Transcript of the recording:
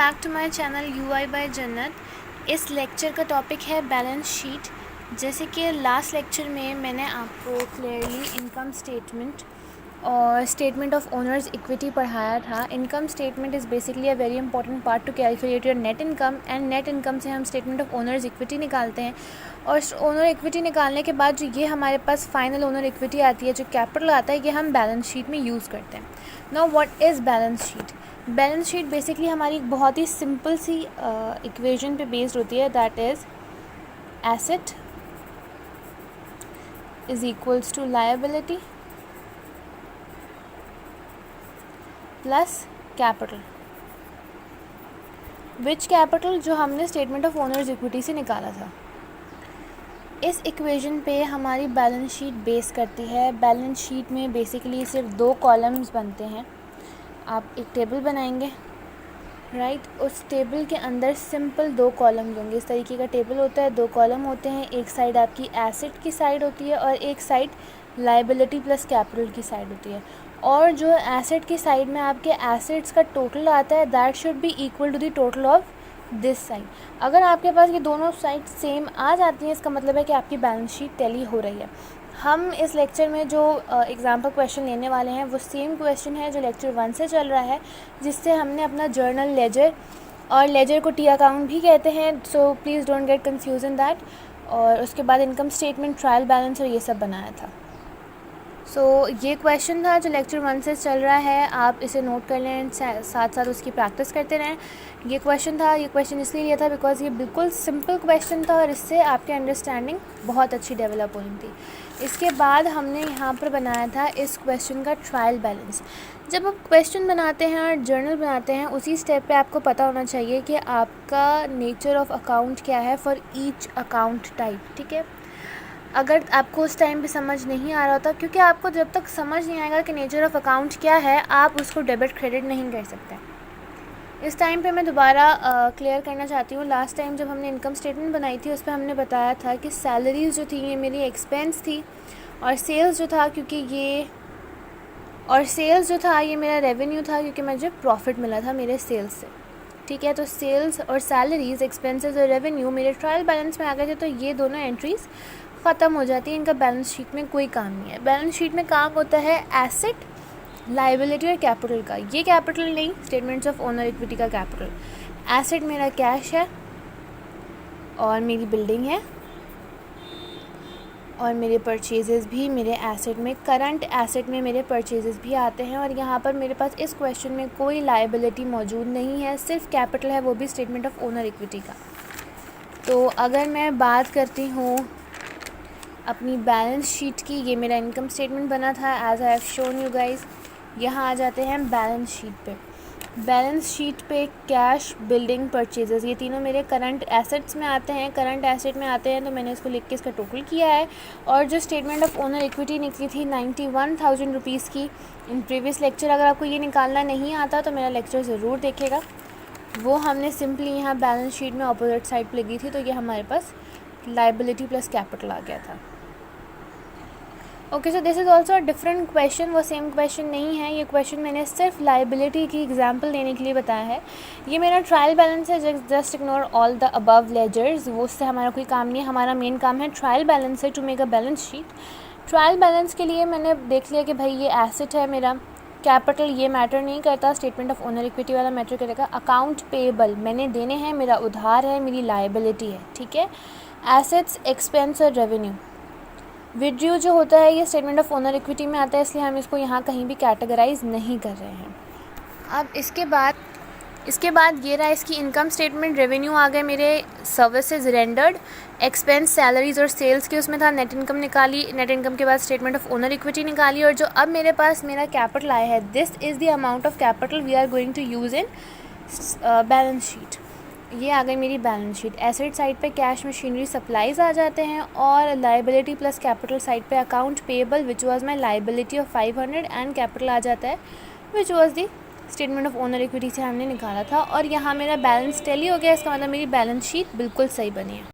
Back to my channel UI by Jannat. इस lecture का topic है बैलेंस शीट। जैसे कि लास्ट लेक्चर में मैंने आपको क्लियरली इनकम स्टेटमेंट और स्टेटमेंट ऑफ ओनर्स इक्विटी पढ़ाया था। Income statement is basically a very important part two calculate your net income, and net income से हम स्टेटमेंट ऑफ ओनर्स इक्विटी निकालते हैं। और ओनर इक्विटी निकालने के बाद जो ये हमारे पास फाइनल ओनर इक्विटी आती है, जो कैपिटल आता है, ये हम बैलेंस शीट में यूज़ करते हैं। Now what is balance sheet? Balance sheet basically हमारी एक बहुत ही सिंपल सी इक्वेशन पे बेस्ड होती है, that is asset is equals to liability plus capital, which capital जो हमने स्टेटमेंट ऑफ ओनर्स इक्विटी से निकाला था। इस इक्वेशन पे हमारी बैलेंस शीट बेस करती है। बैलेंस शीट में बेसिकली सिर्फ 2 कॉलम्स बनते हैं। आप एक टेबल बनाएंगे, राइट, उस टेबल के अंदर सिंपल 2 कॉलम्स होंगे। इस तरीके का टेबल होता है, 2 कॉलम होते हैं। एक साइड आपकी एसेट की साइड होती है और एक साइड लायबिलिटी प्लस कैपिटल की साइड होती है। और जो एसेट की साइड में आपके एसेट्स का टोटल आता है, that should be equal to the total of this side. अगर आपके पास ये दोनों साइड सेम आ जाती हैं, इसका मतलब है कि आपकी बैलेंस शीट टैली हो रही है। हम इस लेक्चर में जो एग्जाम्पल क्वेश्चन लेने वाले हैं वो सेम क्वेश्चन है जो लेक्चर 1 से चल रहा है, जिससे हमने अपना जर्नल, लेजर, और लेजर को टी अकाउंट भी कहते हैं, so please don't get confuse in that. और उसके बाद इनकम स्टेटमेंट, ट्रायल बैलेंस और ये सब बनाया था। ये क्वेश्चन था जो लेक्चर 1 से चल रहा है, आप इसे नोट कर लें, साथ साथ उसकी प्रैक्टिस करते रहें। ये क्वेश्चन इसलिए लिया था बिकॉज ये बिल्कुल सिंपल क्वेश्चन था और इससे आपकी अंडरस्टैंडिंग बहुत अच्छी डेवलप होनी थी। इसके बाद हमने यहाँ पर बनाया था इस क्वेश्चन का ट्रायल बैलेंस। जब आप क्वेश्चन बनाते हैं और जर्नल बनाते हैं, उसी स्टेप पे आपको पता होना चाहिए कि आपका नेचर ऑफ अकाउंट क्या है फॉर ईच अकाउंट टाइप, ठीक है। अगर आपको उस टाइम पे समझ नहीं आ रहा होता, क्योंकि आपको जब तक समझ नहीं आएगा कि नेचर ऑफ अकाउंट क्या है, आप उसको डेबिट क्रेडिट नहीं कर सकते। इस टाइम पे मैं दोबारा क्लियर करना चाहती हूँ। लास्ट टाइम जब हमने इनकम स्टेटमेंट बनाई थी, उस पर हमने बताया था कि सैलरीज़ जो थी ये मेरी एक्सपेंस थी, और सेल्स जो था ये मेरा रेवेन्यू था, क्योंकि मुझे प्रॉफिट मिला था मेरे सेल्स से, ठीक है। तो सेल्स और सैलरीज़, एक्सपेंसेस और रेवेन्यू मेरे ट्रायल बैलेंस में आ गए थे, तो ये दोनों एंट्रीज़ ख़त्म हो जाती है। इनका बैलेंस शीट में कोई काम नहीं है। बैलेंस शीट में काम होता है एसेट, लायबिलिटी और कैपिटल का। ये कैपिटल नहीं, स्टेटमेंट्स ऑफ ओनर इक्विटी का कैपिटल। एसेट मेरा कैश है और मेरी बिल्डिंग है, और मेरे परचेजेस भी मेरे एसेट में, करंट एसेट में मेरे परचेजेस भी आते हैं। और यहाँ पर मेरे पास इस क्वेश्चन में कोई लायबिलिटी मौजूद नहीं है, सिर्फ कैपिटल है, वो भी स्टेटमेंट ऑफ ओनर इक्विटी का। तो अगर मैं बात करती हूँ अपनी बैलेंस शीट की, ये मेरा इनकम स्टेटमेंट बना था as I have shown you guys. यहाँ आ जाते हैं बैलेंस शीट पे। बैलेंस शीट पे कैश, बिल्डिंग, परचेजेस, ये तीनों मेरे करंट एसेट्स में आते हैं। करंट एसेट में आते हैं तो मैंने इसको लिख के इसका टोटल किया है। और जो स्टेटमेंट ऑफ ओनर इक्विटी निकली थी 91,000 रुपीज़ की इन प्रीवियस लेक्चर, अगर आपको ये निकालना नहीं आता तो मेरा लेक्चर ज़रूर देखेगा। वो हमने सिंपली यहाँ बैलेंस शीट में अपोजिट साइड पर लगी थी, तो ये हमारे पास लायबिलिटी प्लस कैपिटल आ गया था। Okay, so this is also a different question. वो सेम क्वेश्चन नहीं है। ये क्वेश्चन मैंने सिर्फ लायबिलिटी की एग्जांपल देने के लिए बताया है। ये मेरा ट्रायल बैलेंस है, just ignore all the above ledgers, वो उससे हमारा कोई काम नहीं है। हमारा मेन काम है ट्रायल बैलेंस है, to make a balance sheet. Trial balance के लिए मैंने देख लिया कि भाई ये एसेट है मेरा, कैपिटल ये मैटर नहीं करता, स्टेटमेंट ऑफ ओनर इक्विटी वाला मैटर करेगा। अकाउंट पेएबल मैंने देने हैं, मेरा उधार है, मेरी लायबिलिटी है, ठीक है। एसेट्स, एक्सपेंस और रेवेन्यू। विड्रू जो होता है ये स्टेटमेंट ऑफ ओनर इक्विटी में आता है, इसलिए हम इसको यहाँ कहीं भी कैटेगराइज नहीं कर रहे हैं। अब इसके बाद ये रहा इसकी इनकम स्टेटमेंट। रेवेन्यू आ गए मेरे सर्विसेज रेंडर्ड, एक्सपेंस, सैलरीज और सेल्स के उसमें था। नेट इनकम निकाली, नेट इनकम के बाद स्टेटमेंट ऑफ ओनर इक्विटी निकाली। और जो अब मेरे पास मेरा कैपिटल आया है, this is the amount of capital we are going to use in balance sheet. ये आ गई मेरी बैलेंस शीट। एसेट साइड पे कैश, मशीनरी, सप्लाईज आ जाते हैं, और लायबिलिटी प्लस कैपिटल साइड पे account payable which was my liability of 500 and capital आ जाता है which was the statement of owner equity से हमने निकाला था। और यहाँ मेरा बैलेंस टैली हो गया, इसका मतलब मेरी बैलेंस शीट बिल्कुल सही बनी है।